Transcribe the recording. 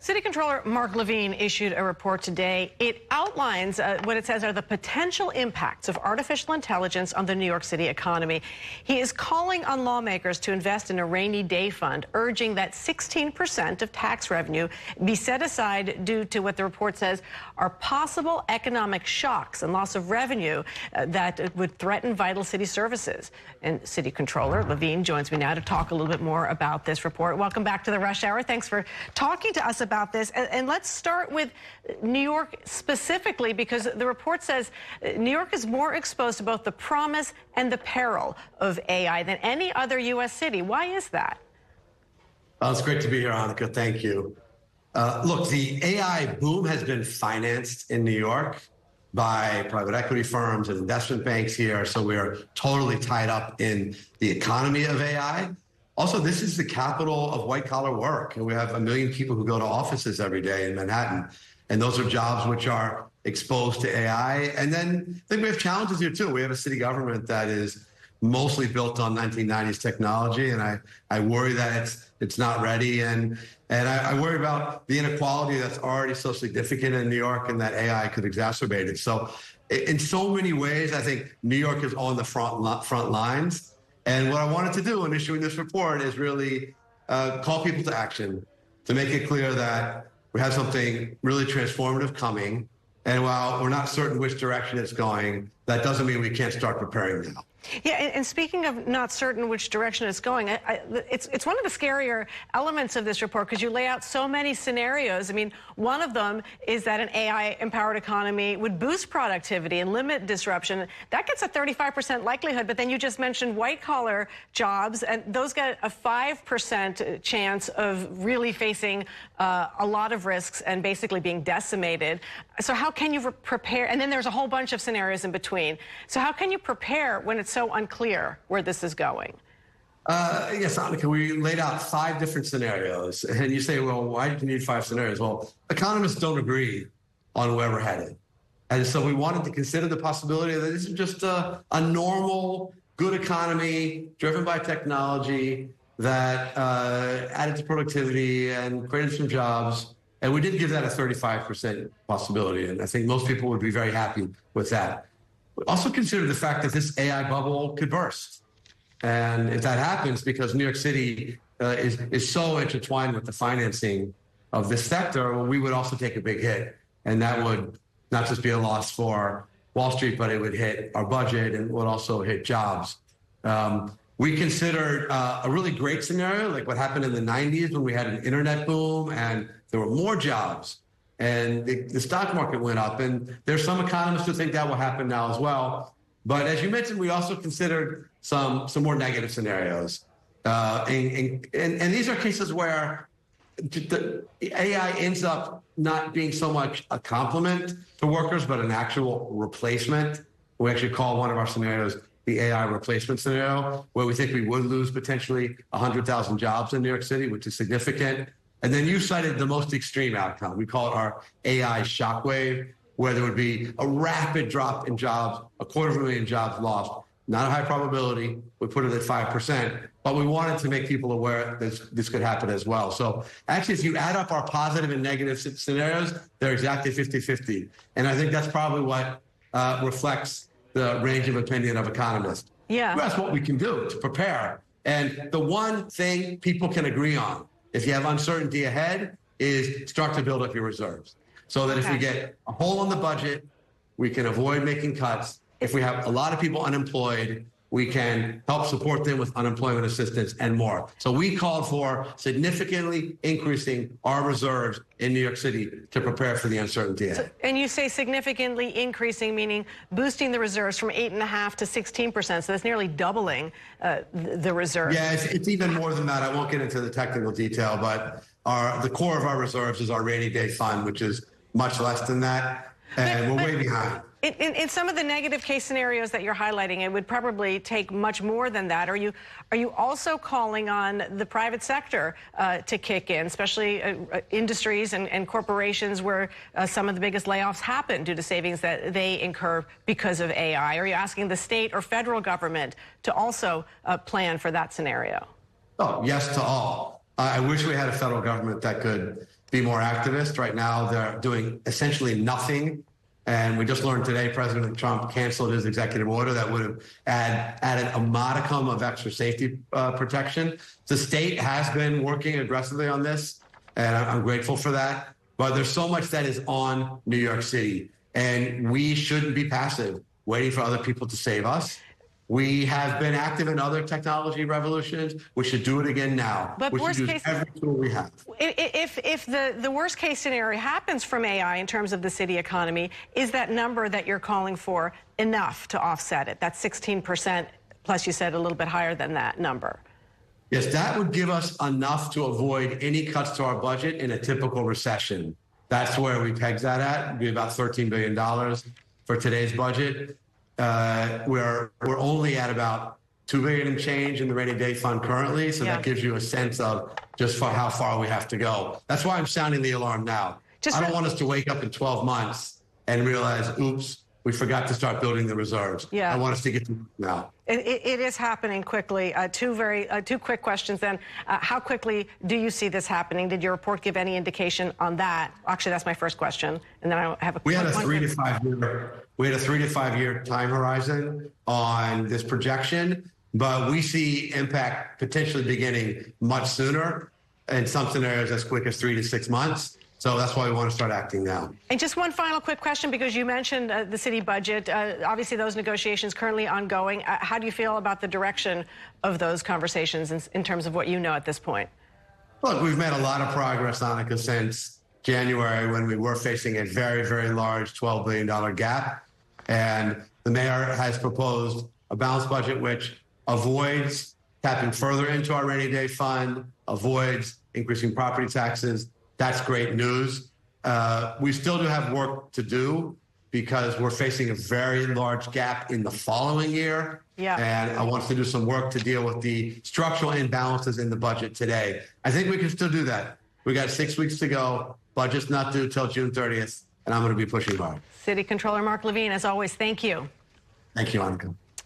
City Comptroller Mark Levine issued a report today. It outlines what it says are the potential impacts of artificial intelligence on the New York City economy. He is calling on lawmakers to invest in a rainy day fund, urging that 16% of tax revenue be set aside due to what the report says are possible economic shocks and loss of revenue that would threaten vital city services. And City Comptroller Levine joins me now to talk a little bit more about this report. Welcome back to the Rush Hour. Thanks for talking to us about this. And let's start with New York specifically, because the report says New York is more exposed to both the promise and the peril of AI than any other U.S. city. Why is that? Well, it's great to be here, Annika. Thank you. Look, the AI boom has been financed in New York by private equity firms and investment banks here. So we're totally tied up in the economy of AI. Also, this is the capital of white-collar work. And we have 1 million people who go to offices every day in Manhattan. And those are jobs which are exposed to AI. And then I think we have challenges here, too. We have a city government that is mostly built on 1990s technology. And I worry that it's not ready. And I worry about the inequality that's already so significant in New York and that AI could exacerbate it. So in so many ways, I think New York is on the front lines. And what I wanted to do in issuing this report is really call people to action, to make it clear that we have something really transformative coming. And while we're not certain which direction it's going, that doesn't mean we can't start preparing now. Yeah, and speaking of not certain which direction it's going, it's one of the scarier elements of this report because you lay out so many scenarios. I mean, one of them is that an AI-empowered economy would boost productivity and limit disruption. That gets a 35% likelihood, but then you just mentioned white-collar jobs, and those get a 5% chance of really facing a lot of risks and basically being decimated. So how can you prepare? And then there's a whole bunch of scenarios in between. So how can you prepare when it's so unclear where this is going? Yes, Annika, we laid out 5 different scenarios. And you say, well, why do you need 5 scenarios? Well, economists don't agree on where we're headed. And so we wanted to consider the possibility that this is just a normal, good economy driven by technology that added to productivity and created some jobs. And we did give that a 35% possibility. And I think most people would be very happy with that. Also consider the fact that this AI bubble could burst. And if that happens, because New York City is so intertwined with the financing of this sector, well, we would also take a big hit. And that would not just be a loss for Wall Street, but it would hit our budget and would also hit jobs. We considered a really great scenario, like what happened in the 90s when we had an internet boom and there were more jobs. And the stock market went up. And there's some economists who think that will happen now as well. But as you mentioned, we also considered some more negative scenarios. And these are cases where the AI ends up not being so much a complement to workers, but an actual replacement. We actually call one of our scenarios the AI replacement scenario, where we think we would lose potentially 100,000 jobs in New York City, which is significant. And then you cited the most extreme outcome. We call it our AI shockwave, where there would be a rapid drop in jobs, 250,000 jobs lost. Not a high probability. We put it at 5%, but we wanted to make people aware that this could happen as well. So actually, if you add up our positive and negative scenarios, they're exactly 50-50. And I think that's probably what reflects the range of opinion of economists. Yeah. That's what we can do to prepare. And the one thing people can agree on, if you have uncertainty ahead, is start to build up your reserves. So that if we get a hole in the budget, we can avoid making cuts. If we have a lot of people unemployed, we can help support them with unemployment assistance and more. So we called for significantly increasing our reserves in New York City to prepare for the uncertainty ahead. And you say significantly increasing, meaning boosting the reserves from 8.5% to 16%. So that's nearly doubling the reserves. Yeah, it's even more than that. I won't get into the technical detail, but the core of our reserves is our rainy day fund, which is much less than that. And we're way behind. In some of the negative case scenarios that you're highlighting, it would probably take much more than that. Are you also calling on the private sector to kick in, especially industries and corporations where some of the biggest layoffs happen due to savings that they incur because of AI? Are you asking the state or federal government to also plan for that scenario? Oh, yes to all. I wish we had a federal government that could be more activist. Right now, they're doing essentially nothing. And we just learned today President Trump canceled his executive order that would have added a modicum of extra safety protection. The state has been working aggressively on this, and I'm grateful for that. But there's so much that is on New York City, and we shouldn't be passive, waiting for other people to save us. We have been active in other technology revolutions. We should do it again now. But we worst should use case, every tool we have. If the worst case scenario happens from AI in terms of the city economy, is that number that you're calling for enough to offset it? That's 16%, plus you said a little bit higher than that number. Yes, that would give us enough to avoid any cuts to our budget in a typical recession. That's where we peg that at. It'd be about $13 billion for today's budget. We're only at about $2 billion and change in the rainy day fund currently, so that gives you a sense of just for how far we have to go. That's why I'm sounding the alarm now. I don't want us to wake up in 12 months and realize, oops, we forgot to start building the reserves. I want us to get to now. It is happening quickly. Two quick questions then. How quickly do you see this happening? Did your report give any indication on that? Actually, that's my first question. And then I have a We had a 3 to 5 year. We had a 3 to 5 year time horizon on this projection, but we see impact potentially beginning much sooner, in some scenarios as quick as 3 to 6 months. So that's why we want to start acting now. And just one final quick question, because you mentioned the city budget. Obviously, those negotiations currently ongoing. How do you feel about the direction of those conversations in terms of what you know at this point? Look, we've made a lot of progress, Annika, since January, when we were facing a very, very large $12 billion gap. And the mayor has proposed a balanced budget which avoids tapping further into our rainy day fund, avoids increasing property taxes. That's great news. We still do have work to do because we're facing a very large gap in the following year. And I want us to do some work to deal with the structural imbalances in the budget today. I think we can still do that. We got 6 weeks to go. Budget's not due till June 30th, and I'm going to be pushing hard. City Controller Mark Levine, as always, thank you. Thank you, Annika.